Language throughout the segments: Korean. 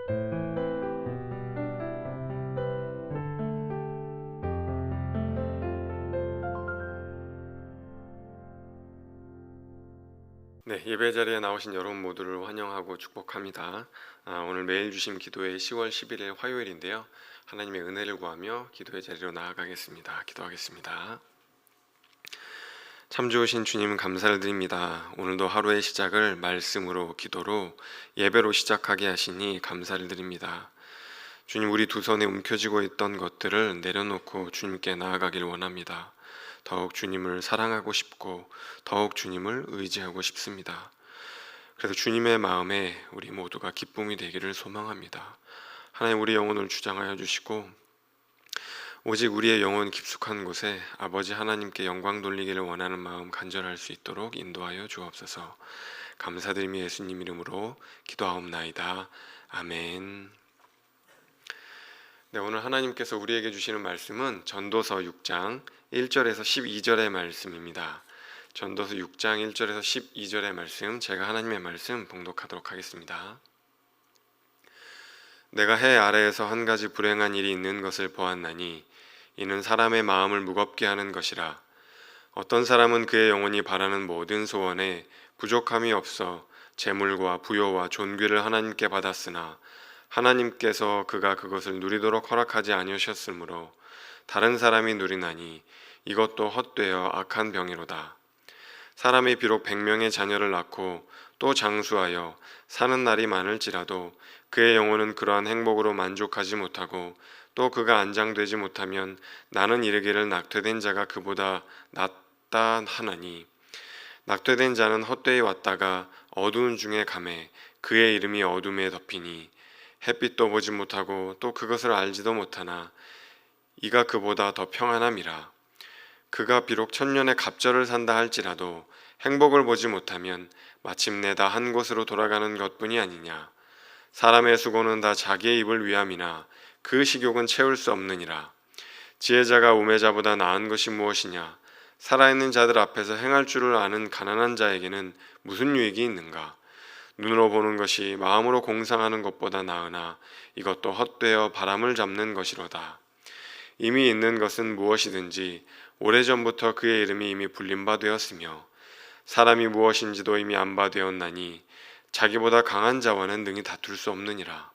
네, 예배 자리에 나오신 여러분 모두를 환영하고 축복합니다. 오늘 매일 주심 기도회 10월 11일 화요일인데요. 하나님의 은혜를 구하며 기도의 자리로 나아가겠습니다. 기도하겠습니다. 참 좋으신 주님 감사를 드립니다. 오늘도 하루의 시작을 말씀으로 기도로 예배로 시작하게 하시니 감사를 드립니다. 주님, 우리 두 손에 움켜쥐고 있던 것들을 내려놓고 주님께 나아가길 원합니다. 더욱 주님을 사랑하고 싶고 더욱 주님을 의지하고 싶습니다. 그래서 주님의 마음에 우리 모두가 기쁨이 되기를 소망합니다. 하나님, 우리 영혼을 주장하여 주시고 오직 우리의 영혼 깊숙한 곳에 아버지 하나님께 영광 돌리기를 원하는 마음 간절할 수 있도록 인도하여 주옵소서. 감사드리며 예수님 이름으로 기도하옵나이다. 아멘. 네, 오늘 하나님께서 우리에게 주시는 말씀은 전도서 6장 1절에서 12절의 말씀입니다. 전도서 6장 1절에서 12절의 말씀, 제가 하나님의 말씀 봉독하도록 하겠습니다. 내가 해 아래에서 한 가지 불행한 일이 있는 것을 보았나니 이는 사람의 마음을 무겁게 하는 것이라. 어떤 사람은 그의 영혼이 바라는 모든 소원에 부족함이 없어 재물과 부요와 존귀를 하나님께 받았으나 하나님께서 그가 그것을 누리도록 허락하지 아니하셨으므로 다른 사람이 누리나니 이것도 헛되어 악한 병이로다. 사람이 비록 100명의 자녀를 낳고 또 장수하여 사는 날이 많을지라도 그의 영혼은 그러한 행복으로 만족하지 못하고 또 그가 안장되지 못하면 나는 이르기를 낙퇴된 자가 그보다 낫다 하나니 낙퇴된 자는 헛되이 왔다가 어두운 중에 가매 그의 이름이 어둠에 덮이니 햇빛도 보지 못하고 또 그것을 알지도 못하나 이가 그보다 더 평안함이라. 그가 비록 천년의 갑절을 산다 할지라도 행복을 보지 못하면 마침내 다 한 곳으로 돌아가는 것뿐이 아니냐. 사람의 수고는 다 자기의 입을 위함이나 그 식욕은 채울 수 없느니라. 지혜자가 우매자보다 나은 것이 무엇이냐. 살아있는 자들 앞에서 행할 줄을 아는 가난한 자에게는 무슨 유익이 있는가. 눈으로 보는 것이 마음으로 공상하는 것보다 나으나 이것도 헛되어 바람을 잡는 것이로다. 이미 있는 것은 무엇이든지 오래전부터 그의 이름이 이미 불린 바 되었으며 사람이 무엇인지도 이미 안 바 되었나니 자기보다 강한 자와는 능히 다툴 수 없느니라.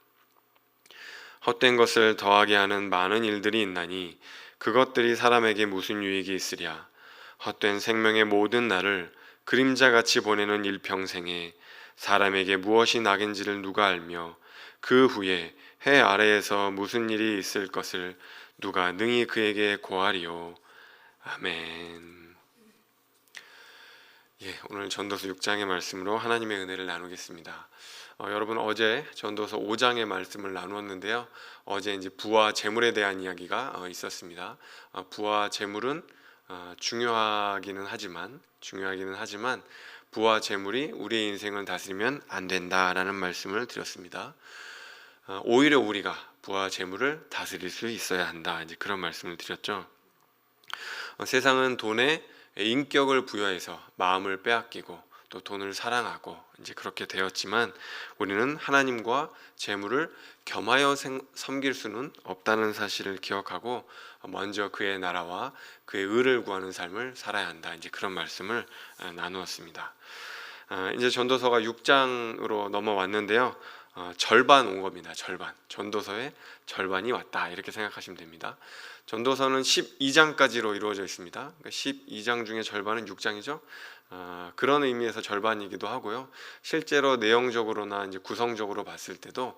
헛된 것을 더하게 하는 많은 일들이 있나니 그것들이 사람에게 무슨 유익이 있으랴. 헛된 생명의 모든 날을 그림자같이 보내는 일평생에 사람에게 무엇이 낙인지를 누가 알며 그 후에 해 아래에서 무슨 일이 있을 것을 누가 능히 그에게 고하리요. 아멘. 오늘 전도서 6장의 말씀으로 하나님의 은혜를 나누겠습니다. 여러분, 어제 전도서 5장의 말씀을 나누었는데요. 어제 이제 부와 재물에 대한 이야기가 있었습니다. 부와 재물은 중요하기는 하지만 부와 재물이 우리의 인생을 다스리면 안 된다라는 말씀을 드렸습니다. 오히려 우리가 부와 재물을 다스릴 수 있어야 한다, 이제 그런 말씀을 드렸죠. 세상은 돈에 인격을 부여해서 마음을 빼앗기고 또 돈을 사랑하고 이제 그렇게 되었지만 우리는 하나님과 재물을 겸하여 섬길 수는 없다는 사실을 기억하고 먼저 그의 나라와 그의 의를 구하는 삶을 살아야 한다, 이제 그런 말씀을 나누었습니다. 이제 전도서가 6장으로 넘어왔는데요. 절반 온 겁니다. 절반. 전도서의 절반이 왔다, 이렇게 생각하시면 됩니다. 전도서는 12장까지로 이루어져 있습니다. 그러니까 12장 중에 절반은 6장이죠. 그런 의미에서 절반이기도 하고요. 실제로 내용적으로나 이제 구성적으로 봤을 때도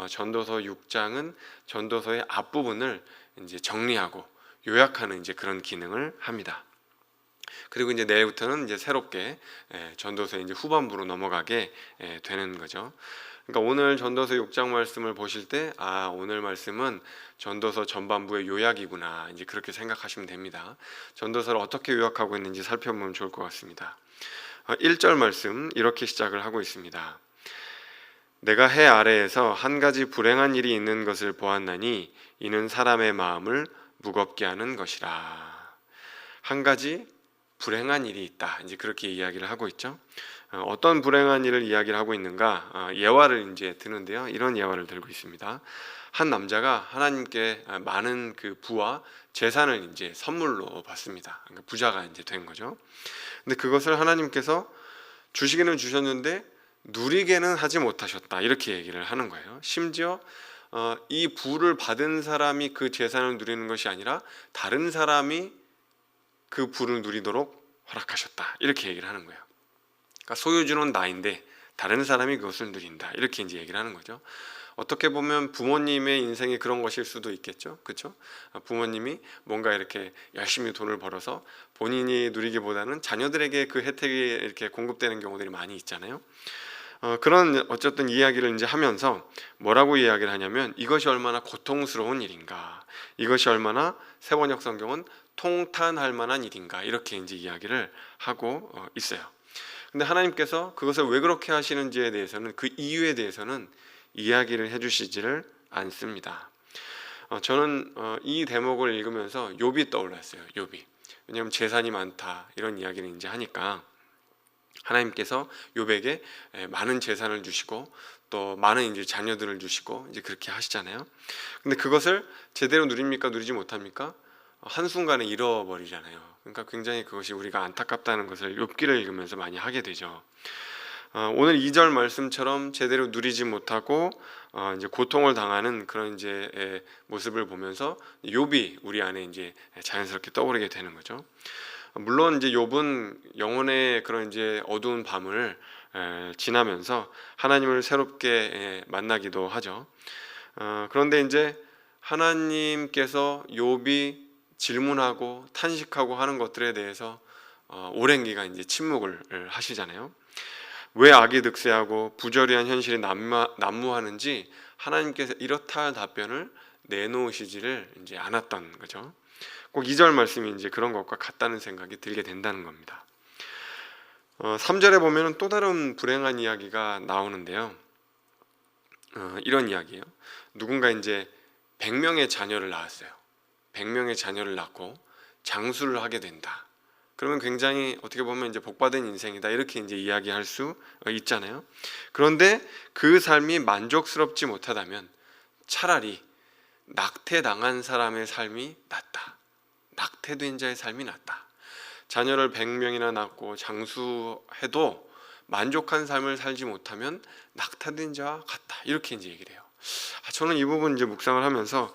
전도서 6장은 전도서의 앞부분을 이제 정리하고 요약하는 이제 그런 기능을 합니다. 그리고 이제 내일부터는 이제 새롭게 전도서의 이제 후반부로 넘어가게 되는 거죠. 그러니까 오늘 전도서 6장 말씀을 보실 때 오늘 말씀은 전도서 전반부의 요약이구나, 이제 그렇게 생각하시면 됩니다. 전도서를 어떻게 요약하고 있는지 살펴보면 좋을 것 같습니다. 1절 말씀 이렇게 시작을 하고 있습니다. 내가 해 아래에서 한 가지 불행한 일이 있는 것을 보았나니 이는 사람의 마음을 무겁게 하는 것이라. 한 가지 불행한 일이 있다, 이제 그렇게 이야기를 하고 있죠. 어떤 불행한 일을 이야기를 하고 있는가? 예화를 이제 드는데요. 이런 예화를 들고 있습니다. 한 남자가 하나님께 많은 그 부와 재산을 이제 선물로 받습니다. 그러니까 부자가 이제 된 거죠. 근데 그것을 하나님께서 주시기는 주셨는데 누리게는 하지 못하셨다, 이렇게 얘기를 하는 거예요. 심지어 이 부를 받은 사람이 그 재산을 누리는 것이 아니라 다른 사람이 그 부를 누리도록 허락하셨다, 이렇게 얘기를 하는 거예요. 그러니까 소유주는 나인데 다른 사람이 그것을 누린다, 이렇게 이제 얘기를 하는 거죠. 어떻게 보면 부모님의 인생이 그런 것일 수도 있겠죠, 그렇죠? 부모님이 뭔가 이렇게 열심히 돈을 벌어서 본인이 누리기보다는 자녀들에게 그 혜택이 이렇게 공급되는 경우들이 많이 있잖아요. 그런 어쨌든 이야기를 이제 하면서 뭐라고 이야기를 하냐면, 이것이 얼마나 고통스러운 일인가, 이것이 얼마나 세번역 성경은 통탄할 만한 일인가, 이렇게 이제 이야기를 하고 있어요. 근데 하나님께서 그것을 왜 그렇게 하시는지에 대해서는, 그 이유에 대해서는 이야기를 해주시지를 않습니다. 저는 이 대목을 읽으면서 욥이 떠올랐어요. 욥이. 왜냐하면 재산이 많다 이런 이야기를 이제 하니까 하나님께서 욥에게 많은 재산을 주시고 또 많은 이제 자녀들을 주시고 이제 그렇게 하시잖아요. 근데 그것을 제대로 누립니까, 누리지 못합니까? 한순간에 잃어버리잖아요. 그러니까 굉장히 그것이 우리가 안타깝다는 것을 욥기를 읽으면서 많이 하게 되죠. 오늘 2절 말씀처럼 제대로 누리지 못하고 이제 고통을 당하는 그런 이제 모습을 보면서 욥이 우리 안에 이제 자연스럽게 떠오르게 되는 거죠. 물론 이제 욥은 영혼의 그런 이제 어두운 밤을 지나면서 하나님을 새롭게 만나기도 하죠. 그런데 이제 하나님께서 욥이 질문하고 탄식하고 하는 것들에 대해서 오랜 기간 이제 침묵을 하시잖아요. 왜 악이 득세하고 부조리한 현실이 난무하는지 하나님께서 이렇다 할 답변을 내놓으시지를 이제 않았던 거죠. 꼭 2절 말씀이 이제 그런 것과 같다는 생각이 들게 된다는 겁니다. 3절에 보면은 또 다른 불행한 이야기가 나오는데요. 이런 이야기예요. 누군가 이제 100명의 자녀를 낳았어요. 100명의 자녀를 낳고 장수를 하게 된다. 그러면 굉장히 어떻게 보면 이제 복받은 인생이다, 이렇게 이제 이야기할 수 있잖아요. 그런데 그 삶이 만족스럽지 못하다면 차라리 낙태당한 사람의 삶이 낫다. 낙태된 자의 삶이 낫다. 자녀를 100명이나 낳고 장수해도 만족한 삶을 살지 못하면 낙태된 자와 같다, 이렇게 이제 얘기를 해요. 저는 이 부분 이제 묵상을 하면서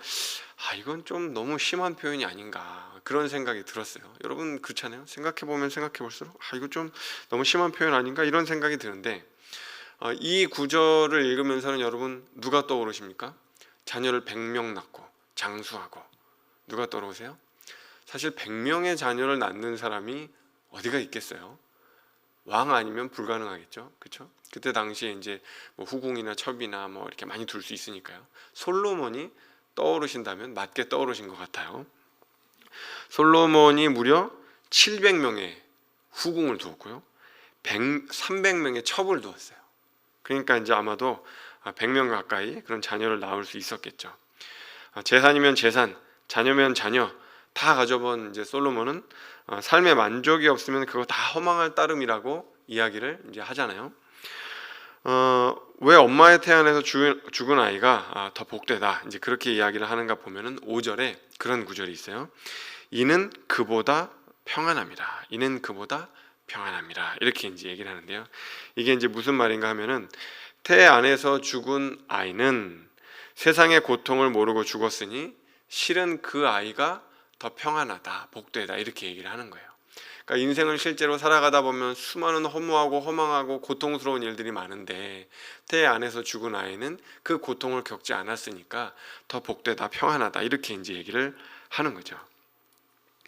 이건 좀 너무 심한 표현이 아닌가, 그런 생각이 들었어요. 여러분 그렇잖아요. 생각해보면 생각해볼수록 이거 좀 너무 심한 표현 아닌가, 이런 생각이 드는데 이 구절을 읽으면서는 여러분 누가 떠오르십니까? 자녀를 100명 낳고 장수하고 누가 떠오르세요? 사실 100명의 자녀를 낳는 사람이 어디가 있겠어요? 왕 아니면 불가능하겠죠, 그렇죠? 그때 당시에 이제 뭐 후궁이나 첩이나 뭐 이렇게 많이 둘 수 있으니까요. 솔로몬이 떠오르신다면 맞게 떠오르신 것 같아요. 솔로몬이 무려 700명의 후궁을 두었고요, 300명의 첩을 두었어요. 그러니까 이제 아마도 100명 가까이 그런 자녀를 낳을 수 있었겠죠. 재산이면 재산, 자녀면 자녀 다 가져본 이제 솔로몬은 삶에 만족이 없으면 그거 다 허망할 따름이라고 이야기를 이제 하잖아요. 왜 엄마의 태안에서 죽은 아이가 더 복되다, 이제 그렇게 이야기를 하는가 보면은 5절에 그런 구절이 있어요. 이는 그보다 평안합니다. 이는 그보다 평안합니다. 이렇게 이제 얘기를 하는데요. 이게 이제 무슨 말인가 하면은 태 안에서 죽은 아이는 세상의 고통을 모르고 죽었으니 실은 그 아이가 더 평안하다, 복되다, 이렇게 얘기를 하는 거예요. 그러니까 인생을 실제로 살아가다 보면 수많은 허무하고 허망하고 고통스러운 일들이 많은데 태 안에서 죽은 아이는 그 고통을 겪지 않았으니까 더 복되다, 평안하다, 이렇게 이제 얘기를 하는 거죠.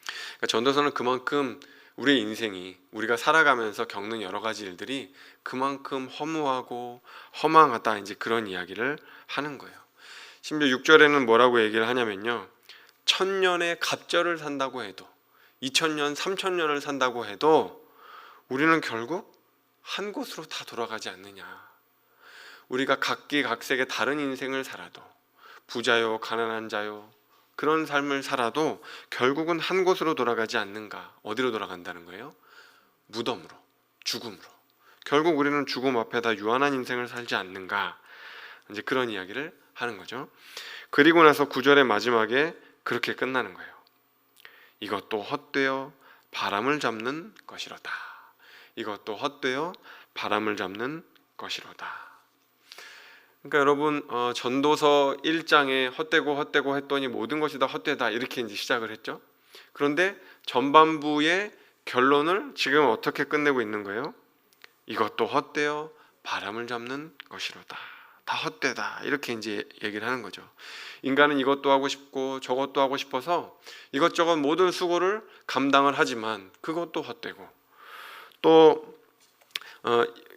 그러니까 전도서는 그만큼 우리의 인생이, 우리가 살아가면서 겪는 여러 가지 일들이 그만큼 허무하고 허망하다, 이제 그런 이야기를 하는 거예요. 심지어 6절에는 뭐라고 얘기를 하냐면요, 1000년의 갑절을 산다고 해도, 2000년, 3000년을 산다고 해도 우리는 결국 한 곳으로 다 돌아가지 않느냐. 우리가 각기각색의 다른 인생을 살아도, 부자요 가난한 자요 그런 삶을 살아도 결국은 한 곳으로 돌아가지 않는가. 어디로 돌아간다는 거예요? 무덤으로, 죽음으로. 결국 우리는 죽음 앞에다 유한한 인생을 살지 않는가? 이제 그런 이야기를 하는 거죠. 그리고 나서 9절의 마지막에 그렇게 끝나는 거예요. 이것도 헛되어 바람을 잡는 것이로다. 이것도 헛되어 바람을 잡는 것이로다. 그러니까 여러분, 전도서 1장에 헛되고 헛되고 했더니 모든 것이 다 헛되다 이렇게 이제 시작을 했죠. 그런데 전반부의 결론을 지금 어떻게 끝내고 있는 거예요? 이것도 헛되어 바람을 잡는 것이로다. 다 헛되다 이렇게 이제 얘기를 하는 거죠. 인간은 이것도 하고 싶고 저것도 하고 싶어서 이것저것 모든 수고를 감당을 하지만 그것도 헛되고 또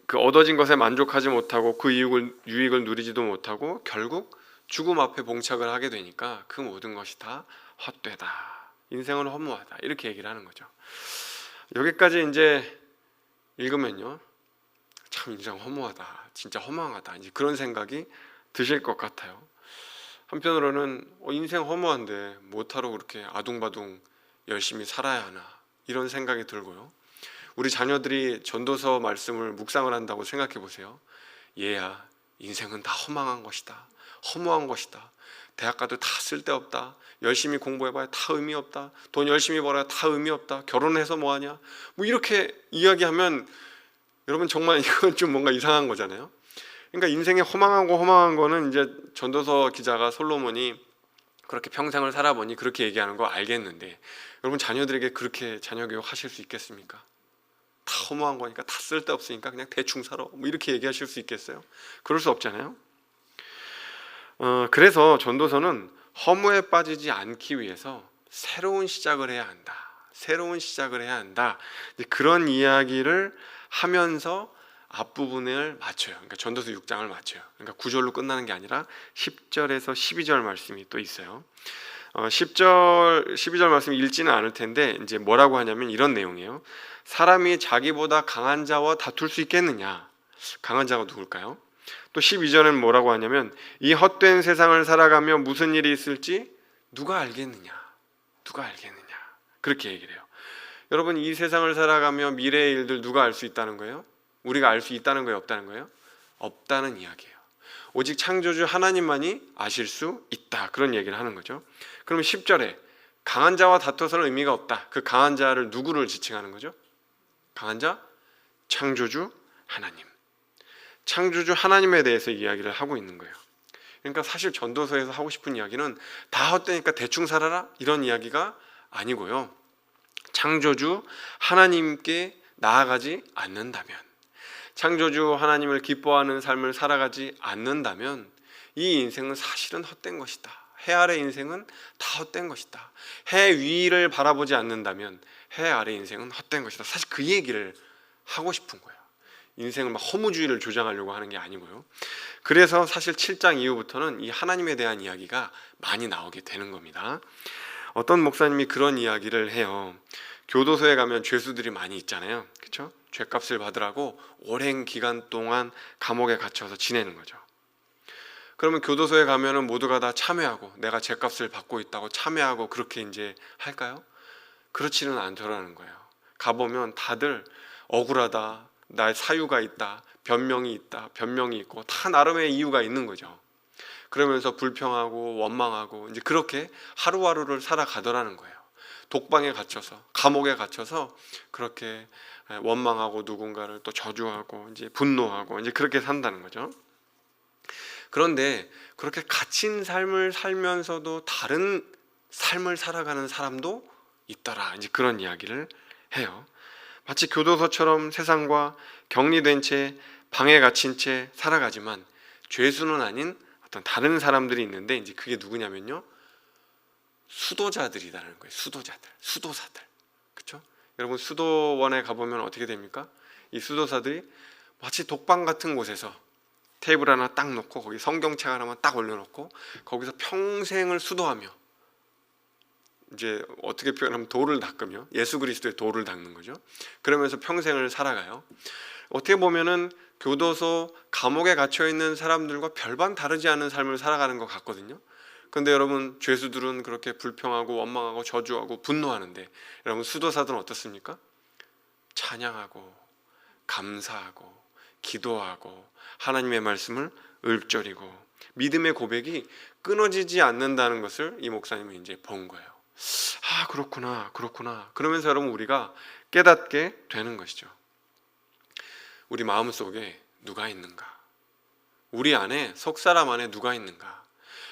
그 얻어진 것에 만족하지 못하고 그 유익을 누리지도 못하고 결국 죽음 앞에 봉착을 하게 되니까 그 모든 것이 다 헛되다. 인생은 허무하다. 이렇게 얘기를 하는 거죠. 여기까지 이제 읽으면요, 참 인생 허무하다, 진짜 허망하다, 이제 그런 생각이 드실 것 같아요. 한편으로는 인생 허무한데 뭐하러 그렇게 아둥바둥 열심히 살아야 하나 이런 생각이 들고요. 우리 자녀들이 전도서 말씀을 묵상을 한다고 생각해 보세요. 얘야, 인생은 다 허망한 것이다, 허무한 것이다, 대학 가도 다 쓸데없다, 열심히 공부해봐야 다 의미 없다, 돈 열심히 벌어야 다 의미 없다, 결혼해서 뭐하냐, 뭐 이렇게 이야기하면 여러분 정말 이건 좀 뭔가 이상한 거잖아요. 그러니까 인생에 허망한 거는 이제 전도서 기자가 솔로몬이 그렇게 평생을 살아보니 그렇게 얘기하는 거 알겠는데, 여러분 자녀들에게 그렇게 자녀 교육 하실 수 있겠습니까? 다 허무한 거니까, 다 쓸데없으니까 그냥 대충 살아, 뭐 이렇게 얘기하실 수 있겠어요? 그럴 수 없잖아요. 그래서 전도서는 허무에 빠지지 않기 위해서 새로운 시작을 해야 한다, 새로운 시작을 해야 한다, 그런 이야기를 하면서 앞부분을 맞춰요. 그러니까 전도서 6장을 맞춰요. 그러니까 9절로 끝나는 게 아니라 10절에서 12절 말씀이 또 있어요. 10절, 12절 말씀 읽지는 않을 텐데 이제 뭐라고 하냐면 이런 내용이에요. 사람이 자기보다 강한 자와 다툴 수 있겠느냐? 강한 자가 누굴까요? 또 12절은 뭐라고 하냐면 이 헛된 세상을 살아가며 무슨 일이 있을지 누가 알겠느냐? 누가 알겠느냐? 그렇게 얘기를 해요. 여러분, 이 세상을 살아가며 미래의 일들 누가 알 수 있다는 거예요? 우리가 알 수 있다는 거예요? 없다는 거예요? 없다는 이야기예요. 오직 창조주 하나님만이 아실 수 있다, 그런 얘기를 하는 거죠. 그러면 10절에 강한 자와 다퉈서는 의미가 없다. 그 강한 자를 누구를 지칭하는 거죠? 강한 자? 창조주 하나님. 창조주 하나님에 대해서 이야기를 하고 있는 거예요. 그러니까 사실 전도서에서 하고 싶은 이야기는 다 헛되니까 대충 살아라 이런 이야기가 아니고요. 창조주 하나님께 나아가지 않는다면, 창조주 하나님을 기뻐하는 삶을 살아가지 않는다면 이 인생은 사실은 헛된 것이다. 해 아래 인생은 다 헛된 것이다. 해 위를 바라보지 않는다면 해 아래 인생은 헛된 것이다. 사실 그 얘기를 하고 싶은 거예요. 인생을 막 허무주의를 조장하려고 하는 게 아니고요. 그래서 사실 7장 이후부터는 이 하나님에 대한 이야기가 많이 나오게 되는 겁니다. 어떤 목사님이 그런 이야기를 해요. 교도소에 가면 죄수들이 많이 있잖아요. 그렇죠? 죄값을 받으라고 오랜 기간 동안 감옥에 갇혀서 지내는 거죠. 그러면 교도소에 가면은 모두가 다 참여하고 내가 죄값을 받고 있다고 참여하고 그렇게 이제 할까요? 그렇지는 않더라는 거예요. 가보면 다들 억울하다, 나의 사유가 있다, 변명이 있다, 변명이 있고 다 나름의 이유가 있는 거죠. 그러면서 불평하고 원망하고 이제 그렇게 하루하루를 살아가더라는 거예요. 독방에 갇혀서, 감옥에 갇혀서 그렇게 원망하고 누군가를 또 저주하고 이제 분노하고 이제 그렇게 산다는 거죠. 그런데 그렇게 갇힌 삶을 살면서도 다른 삶을 살아가는 사람도 있더라, 이제 그런 이야기를 해요. 마치 교도소처럼 세상과 격리된 채 방에 갇힌 채 살아가지만 죄수는 아닌 어떤 다른 사람들이 있는데 이제 그게 누구냐면요, 수도자들이라는 거예요. 수도사들. 그렇죠? 여러분, 수도원에 가보면 어떻게 됩니까? 이 수도사들이 마치 독방 같은 곳에서 테이블 하나 딱 놓고 거기 성경책 하나만 딱 올려놓고 거기서 평생을 수도하며, 이제 어떻게 표현하면 돌을 닦으며, 예수 그리스도의 돌을 닦는 거죠. 그러면서 평생을 살아가요. 어떻게 보면은 교도소, 감옥에 갇혀 있는 사람들과 별반 다르지 않은 삶을 살아가는 것 같거든요. 근데 여러분, 죄수들은 그렇게 불평하고 원망하고 저주하고 분노하는데 여러분, 수도사들은 어떻습니까? 찬양하고 감사하고 기도하고 하나님의 말씀을 읊조리고 믿음의 고백이 끊어지지 않는다는 것을 이 목사님은 이제 본 거예요. 아, 그렇구나. 그러면서 여러분 우리가 깨닫게 되는 것이죠. 우리 마음속에 누가 있는가? 우리 안에, 속사람 안에 누가 있는가?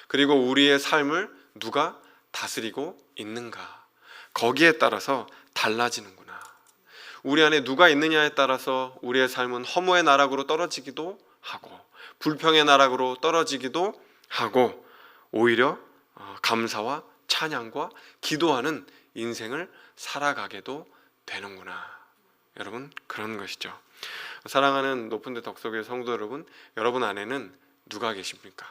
그리고 우리의 삶을 누가 다스리고 있는가? 거기에 따라서 달라지는구나. 우리 안에 누가 있느냐에 따라서 우리의 삶은 허무의 나락으로 떨어지기도 하고 불평의 나락으로 떨어지기도 하고 오히려 감사와 찬양과 기도하는 인생을 살아가게도 되는구나. 여러분, 그런 것이죠. 사랑하는 높은데 덕석의 성도 여러분 안에는 누가 계십니까?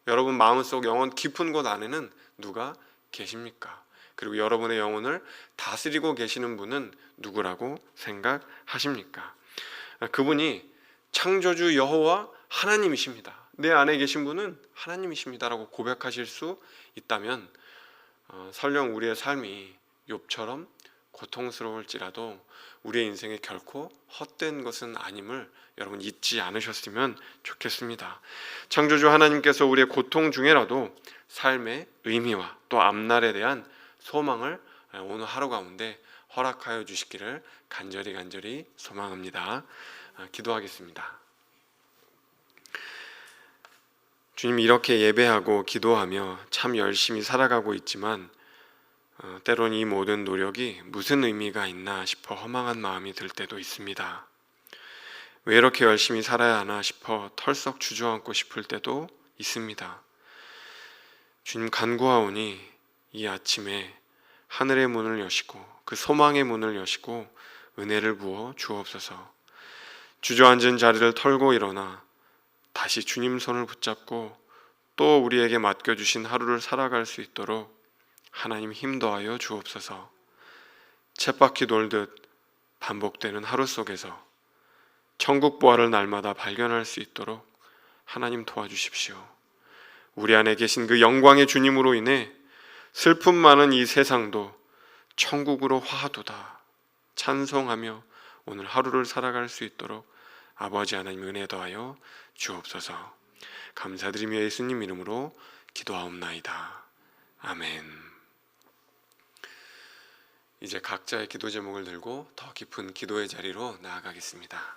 여러분 마음속 영혼 깊은 곳 안에는 누가 계십니까? 그리고 여러분의 영혼을 다스리고 계시는 분은 누구라고 생각하십니까? 그분이 창조주 여호와 하나님이십니다. 내 안에 계신 분은 하나님이십니다라고 고백하실 수 있다면 설령 우리의 삶이 욥처럼 고통스러울지라도 우리의 인생에 결코 헛된 것은 아님을 여러분 잊지 않으셨으면 좋겠습니다. 창조주 하나님께서 우리의 고통 중에라도 삶의 의미와 또 앞날에 대한 소망을 오늘 하루 가운데 허락하여 주시기를 간절히 소망합니다. 기도하겠습니다. 주님, 이렇게 예배하고 기도하며 참 열심히 살아가고 있지만 때론 이 모든 노력이 무슨 의미가 있나 싶어 허망한 마음이 들 때도 있습니다. 왜 이렇게 열심히 살아야 하나 싶어 털썩 주저앉고 싶을 때도 있습니다. 주님, 간구하오니 이 아침에 하늘의 문을 여시고 그 소망의 문을 여시고 은혜를 부어 주옵소서. 주저앉은 자리를 털고 일어나 다시 주님 손을 붙잡고 또 우리에게 맡겨주신 하루를 살아갈 수 있도록 하나님 힘도하여 주옵소서. 쳇바퀴 돌듯 반복되는 하루 속에서 천국 보화를 날마다 발견할 수 있도록 하나님 도와주십시오. 우리 안에 계신 그 영광의 주님으로 인해 슬픔 많은 이 세상도 천국으로 화하도다 찬송하며 오늘 하루를 살아갈 수 있도록 아버지 하나님 은혜 더하여 주옵소서. 감사드리며 예수님 이름으로 기도하옵나이다. 아멘. 이제 각자의 기도 제목을 들고 더 깊은 기도의 자리로 나아가겠습니다.